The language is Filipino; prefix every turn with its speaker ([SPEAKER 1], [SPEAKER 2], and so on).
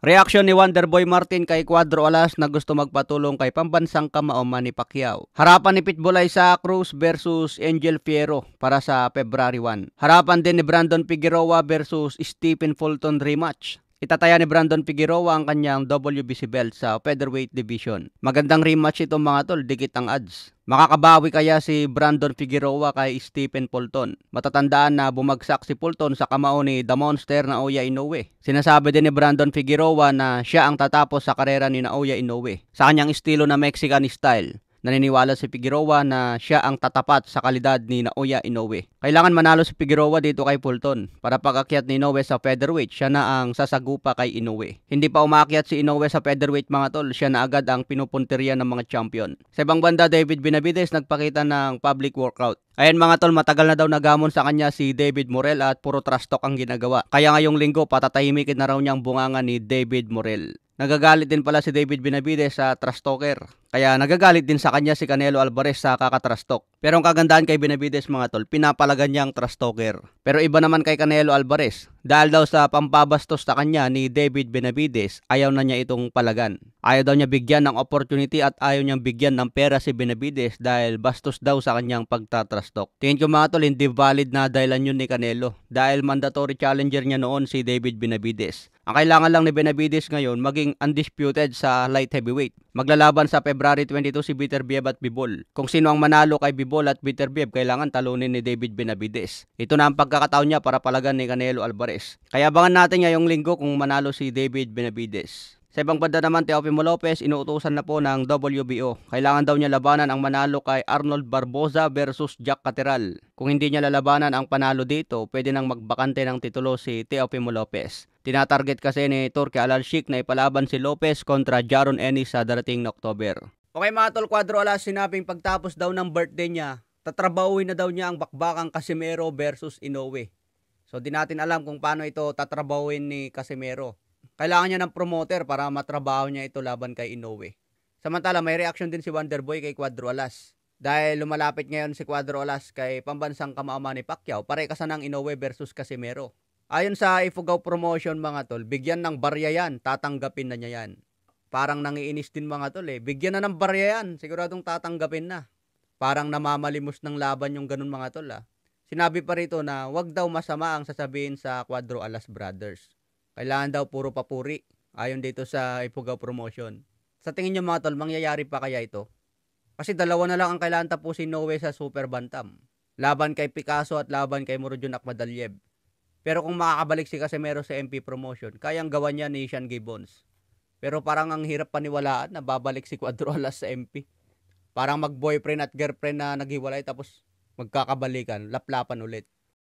[SPEAKER 1] Reaksyon ni Wonderboy Martin kay Cuadro Alas na gusto magpatulong kay pambansang kamao Manny Pacquiao. Harapan ni Pitbull Isaac Cruz versus Angel Fierro para sa February 1. Harapan din ni Brandon Figueroa versus Stephen Fulton rematch. Itataya ni Brandon Figueroa ang kanyang WBC belt sa featherweight division. Magandang rematch ito mga tol, dikit ang odds. Makakabawi kaya si Brandon Figueroa kay Stephen Fulton? Matatandaan na bumagsak si Fulton sa kamao ni The Monster na Naoya Inoue. Sinasabi din ni Brandon Figueroa na siya ang tatapos sa karera ni Naoya Inoue sa kanyang estilo na Mexican style. Naniniwala si Figueroa na siya ang tatapat sa kalidad ni Naoya Inoue. Kailangan manalo si Figueroa dito kay Fulton para pag-akyat ni Inoue sa featherweight, siya na ang sasagupa kay Inoue. Hindi pa umakyat si Inoue sa featherweight mga tol, siya na agad ang pinupunteriya ng mga champion. Sa ibang banda, David Benavidez nagpakita ng public workout. Ayan mga tol, matagal na daw nagamon sa kanya si David Morel at puro trash talk ang ginagawa. Kaya ngayong linggo patatahimikin na raw niyang bunganga ni David Morel. Nagagalit din pala si David Benavidez sa trash talker. Kaya nagagalit din sa kanya si Canelo Alvarez sa kakatrash talk. Pero ang kagandahan kay Benavidez mga tol, pinapalagan niya ang trash talker. Pero iba naman kay Canelo Alvarez. Dahil daw sa pampabastos sa kanya ni David Benavidez, ayaw na niya itong palagan. Ayaw daw niya bigyan ng opportunity at ayaw niyang bigyan ng pera si Benavidez dahil bastos daw sa kanyang pagtatrash talk. Tingin ko mga tol, hindi valid na dahilan yun ni Canelo dahil mandatory challenger niya noon si David Benavidez. Ang kailangan lang ni Benavidez ngayon maging undisputed sa light heavyweight. Maglalaban sa February 22 si Beterbiev at Bivol. Kung sino ang manalo kay Bivol at Beterbiev, kailangan talunin ni David Benavidez. Ito na ang pagkakataon niya para palagan ni Canelo Alvarez. Kaya abangan natin ngayong linggo kung manalo si David Benavidez. Sa ibang banda naman, Teofimo Lopez, inuutusan na po ng WBO. Kailangan daw niya labanan ang manalo kay Arnold Barboza versus Jack Catterall. Kung hindi niya lalabanan ang panalo dito, pwede nang magbakante ng titulo si Teofimo Lopez. Tinatarget kasi ni Turki Al-Sheikh na ipalaban si Lopez kontra Jaron Ennis sa darating na October. Okay mga tol, Cuadro Alas sinabing pagtapos daw ng birthday niya, tatrabahuin na daw niya ang bakbakang Casimero versus Inoue. So di natin alam kung paano ito tatrabahuin ni Casimero. Kailangan niya ng promoter para matrabaho niya ito laban kay Inoue. Samantala may reaction din si Wonderboy kay Cuadro Alas. Dahil lumalapit ngayon si Cuadro Alas kay pambansang kamao Manny Pacquiao, pare-kasa ng Inoue versus Casimero. Ayon sa Ifugao Promotion mga tol, bigyan ng barya yan, tatanggapin na niya yan. Parang nangiinis din mga tol bigyan na ng barya yan, siguradong tatanggapin na. Parang namamalimos ng laban yung ganun mga tol Sinabi pa rito na wag daw masama ang sasabihin sa Cuadro Alas Brothers. Kailangan daw puro papuri, ayon dito sa Ifugao Promotion. Sa tingin nyo mga tol, mangyayari pa kaya ito? Kasi dalawa na lang ang kailangan tapusin Inoue sa Super Bantam. Laban kay Picasso at laban kay Murodjon Akhmadaliev. Pero kung makakabalik si Casimero sa MP Promotion, kayang gawa niya ni Sean Gibbons. Pero parang ang hirap paniwalaan na babalik si Cuadro Alas sa MP. Parang mag-boyfriend at girlfriend na naghiwalay tapos magkakabalikan, laplapan ulit.